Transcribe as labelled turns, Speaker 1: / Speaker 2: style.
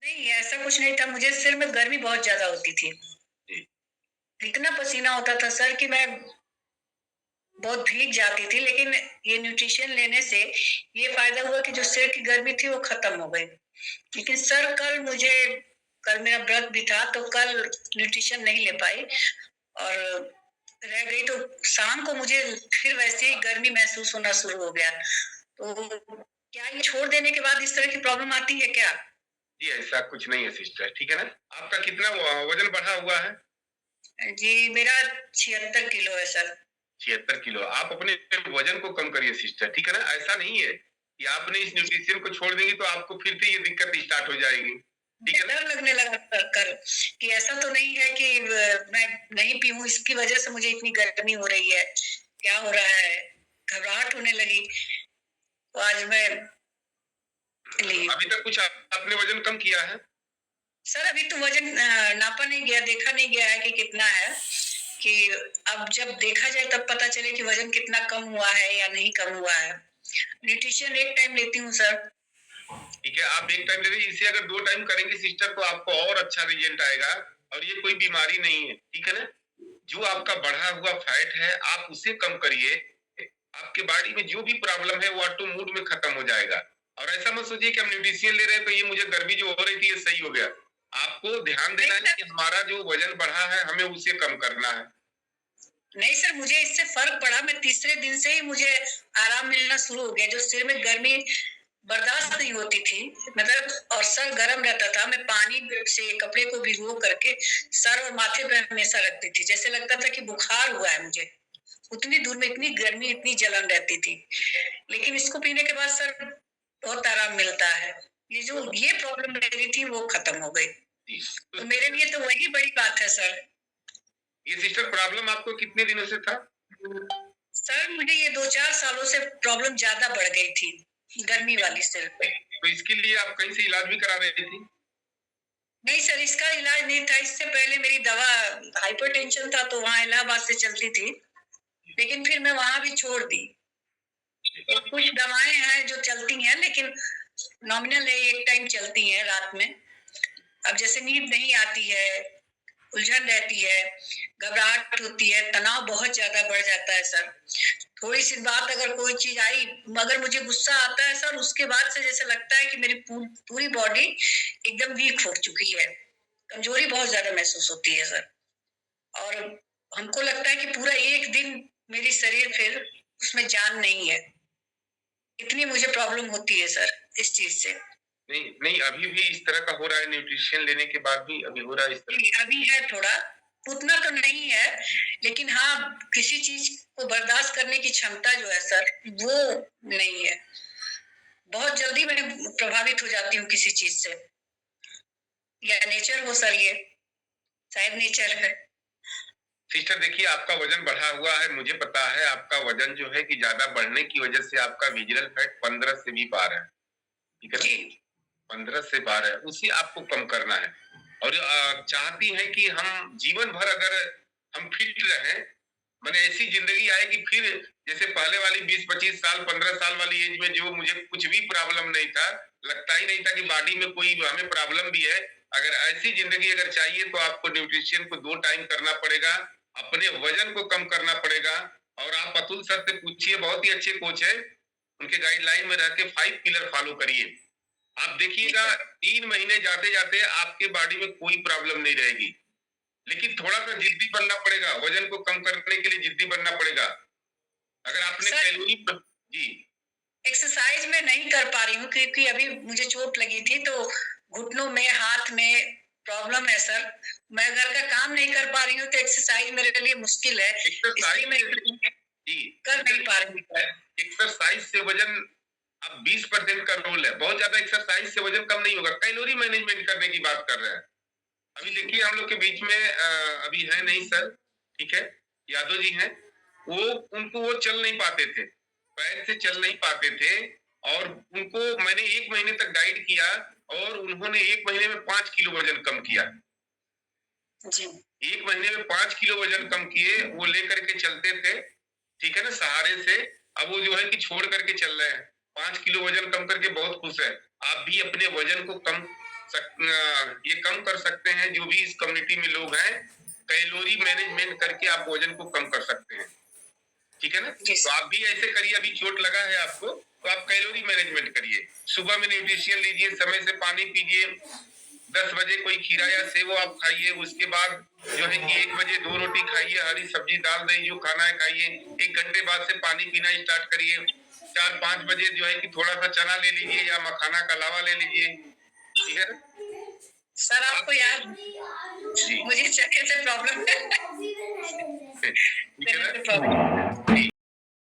Speaker 1: नहीं, ऐसा कुछ नहीं था, मुझे सिर में गर्मी बहुत ज़्यादा होती थी।
Speaker 2: जी।
Speaker 1: इतना पसीना होता था सर कि मैं बहुत भीग जाती थी, लेकिन ये न्यूट्रिशन लेने से ये फ़ायदा हुआ कि जो सिर की गर्मी थी वो ख़त्म हो गई। लेकिन सर कल मेरा व्रत भी था, तो कल न्यूट्रिशन नहीं ले पाई और रह गई, तो शाम को मुझे फिर वैसे ही गर्मी महसूस होना शुरू हो गया। तो क्या ये छोड़ देने के बाद इस तरह की प्रॉब्लम आती है क्या?
Speaker 2: जी, ऐसा कुछ नहीं है सिस्टर, ठीक है ना? आपका कितना वज़न बढ़ा हुआ है?
Speaker 1: जी, मेरा 76 किलो है सर।
Speaker 2: 76 किलो। आप अपने वज़न को कम करिए सिस्टर, ठीक है ना? ऐसा नहीं है कि आपने इस न्यूट्रिशन को छोड़ देंगी तो आपको फिर से ये दिक्कत स्टार्ट हो जाएगी, ठीक
Speaker 1: मुझे
Speaker 2: है ना?
Speaker 1: डर लगने लगा सर कल कि ऐसा तो नहीं है कि मैं नहीं पीऊँ, इसकी वज़ह से मुझे इतनी गर्मी हो रही है, क्या हो रहा है? घबराहट होने लगी, तो आज मैं ली।
Speaker 2: अभी तक कुछ आपने वज़न कम किया है?
Speaker 1: सर अभी तो वज़न नापा नहीं गया, देखा नहीं गया है कि कितना है, कि अब जब देखा जाए तब पता चले कि वज़न कितना कम हुआ है या नहीं कम हुआ है। न्यूट्रिशन 1 टाइम लेती हूँ सर।
Speaker 2: ठीक है, आप एक टाइम ले लीजिए, इसे अगर 2 टाइम करेंगे सिस्टर तो आपको और अच्छा रिजल्ट आएगा और ये कोई बीमारी नहीं है, ठीक है ना? जो आपका बढ़ा हुआ फैट है, आप उसे कम करिए। आपके बॉडी में जो भी प्रॉब्लम है वो ऑटो मूड में खत्म हो जाएगा। और ऐसा मत सोचिए कि हम न्यूट्रिशन ले रहे हैं तो ये मुझे गर्मी जो हो रही थी ये सही हो गया। आपको ध्यान
Speaker 1: नहीं
Speaker 2: देना है
Speaker 1: सर
Speaker 2: कि हमारा जो वजन बढ़ा है हमें उसे कम करना है।
Speaker 1: नहीं सर, मुझे इससे फ़र्क पड़ा, मैं तीसरे दिन से ही मुझे आराम मिलना शुरू हो गया, जो सिर में गर्मी बर्दाश्त नहीं होती थी, मतलब और सर गरम रहता था, मैं पानी से कपड़े को भिगो करके सर और माथे पे हमेशा रखती थी, जैसे लगता था कि बुखार हुआ है मुझे। उतनी दूर में इतनी गर्मी, इतनी जलन रहती थी। लेकिन इसको पीने के बाद सर बहुत आराम मिलता है। ये प्रॉब्लम मेरी थी वो खत्म हो गई।
Speaker 2: जी, तो
Speaker 1: तो मेरे लिए तो वही बड़ी बात है सर।
Speaker 2: ये सिस्टर प्रॉब्लम आपको कितने दिनों से था?
Speaker 1: सर मुझे ये 2-4 सालों से प्रॉब्लम ज़्यादा बढ़ गई थी, गर्मी वाली सिर पे।
Speaker 2: तो इसके लिए आप कहीं से इलाज भी करा रही थी?
Speaker 1: नहीं सर, इसका इलाज नहीं था, इससे पहले मेरी दवा हाइपरटेंशन था तो वहाँ इलाहाबाद से चलती थी, लेकिन फिर मैं वहाँ भी छोड़ दी। तो कुछ दवाएँ हैं जो चलती हैं, लेकिन नॉमिनल है, 1 टाइम चलती हैं रात में। अब जैसे नींद नहीं आती है, उलझन रहती है, घबराहट होती है, तनाव बहुत ज़्यादा बढ़ जाता है सर। थोड़ी-सी बात अगर कोई चीज़ आई, मगर मुझे गुस्सा आता है सर, उसके बाद से जैसे लगता है कि मेरी पूरी बॉडी एकदम वीक हो चुकी है। कमज़ोरी बहुत ज़्यादा महसूस होती है सर। और हमको लगता है कि पूरा 1 दिन मेरी शरीर फिर उसमें जान नहीं है। इतनी मुझे प्रॉब्लम होती है सर इस चीज़ से।
Speaker 2: नहीं, नहीं अभी भी इस तरह का हो रहा है न्यूट्रिशन लेने के बाद भी अभी हो रहा है इस तरह?
Speaker 1: जी, अभी है थोड़ा, उतना तो नहीं है, लेकिन हाँ, किसी चीज़ को बर्दाश्त करने की क्षमता जो है सर, वो नहीं है। बहुत जल्दी मैं प्रभावित हो जाती हूँ किसी चीज़ से, या नेचर हो सर ये, शायद नेचर है।
Speaker 2: सिस्टर देखिए आपका वजन बढ़ा हुआ है, मुझे पता है आपका वजन जो है कि ज्यादा बढ़ने की वजह से आपका विजुअल फैट 15 से भी पार है, ठीक है ना?
Speaker 1: जी,
Speaker 2: 15 से 12 उसे आपको कम करना है। और चाहती हैं कि हम जीवन भर अगर हम फिट रहें, मैंने ऐसी जिंदगी आए कि फिर जैसे पहले वाली 20-25 साल 15 साल वाली एज में जो मुझे कुछ भी प्रॉब्लम नहीं था, लगता ही नहीं था कि बॉडी में कोई हमें प्रॉब्लम भी है। अगर ऐसी जिंदगी अगर चाहिए तो आपको न्यूट्रिशन को 2 टाइम करना पड़ेगा, अपने वजन को कम करना पड़ेगा। और आप अतुल सर से पूछिए, बहुत ही अच्छे कोच है, उनके गाइडलाइन में रह के 5 पिलर फॉलो करिए। आप
Speaker 1: ठीक
Speaker 2: देखिएगा
Speaker 1: है।
Speaker 2: 3 महीने जाते-जाते आपके बॉडी में कोई प्रॉब्लम नहीं रहेगी। लेकिन थोड़ा-सा जिद्दी बनना पड़ेगा, वज़न को कम करने के लिए जिद्दी बनना पड़ेगा। अगर आपने
Speaker 1: सर
Speaker 2: कैलोरी ब जी,
Speaker 1: एक्सरसाइज मैं नहीं कर पा रही हूँ क्योंकि अभी मुझे चोट लगी थी, तो घुटनों में, हाथ में प्रॉब्लम है सर। मैं घर का काम नहीं कर पा रही हूँ, तो एक्सरसाइज मेरे लिए मुश्किल है, इसलिए
Speaker 2: एक्सरसाइज़
Speaker 1: मैं
Speaker 2: से जी,
Speaker 1: कर नहीं पा रही हूँ सर।
Speaker 2: एक्सरसाइज़ से वज़न अब 20% का रोल है। बहुत ज़्यादा एक्सरसाइज़ से वज़न कम नहीं होगा। कैलोरी मैनेजमेंट करने की बात कर रहे हैं। अभी
Speaker 1: जी,
Speaker 2: देखिए हम लोग के बीच में अभी है नहीं सर, ठीक है? यादव जी हैं, वो उनको वो चल नहीं पाते थे, पैर से चल नहीं पाते थे और उनको मैंने 1 महीने तक गाइड किया और उन्होंने 1 महीने में 5 किलो वज़न कम किया।
Speaker 1: जी,
Speaker 2: 1 महीने में 5 किलो वज़न कम किए, वो लेकर के चलते थे, ठीक है ना? सहारे से। अब वो जो है कि छोड़ करके चल रहे हैं। 5 किलो वज़न कम करके बहुत खुश हैं। आप भी अपने वज़न को कम ये कम कर सकते हैं, जो भी इस कम्युनिटी में लोग हैं, कैलोरी मैनेजमेंट करके आप वजन को कम कर सकते हैं। ठीक है ना? तो आप भी ऐसे करिए, अभी चोट लगा है आपको तो आप कैलोरी मैनेजमेंट करिए, सुबह में न्यूट्रिशन लीजिए, समय से पानी पीजिए, 10 बजे कोई खीरा या सेब आप खाइए, उसके बाद जो है कि 1 बजे 2 रोटी खाइए, हरी सब्जी दाल दही जो खाना है खाइए, 1 घंटे बाद से पानी पीना स्टार्ट करिए, 4-5 बजे जो है कि थोड़ा सा चना ले लीजिए या मखाना का लावा ले लीजिए। ठीक है ना?
Speaker 1: सर आपको यार
Speaker 2: जी
Speaker 1: मुझे चने से प्रॉब्लम है।
Speaker 2: ठीक है
Speaker 1: चने से
Speaker 2: ना?
Speaker 1: प्रॉब्लम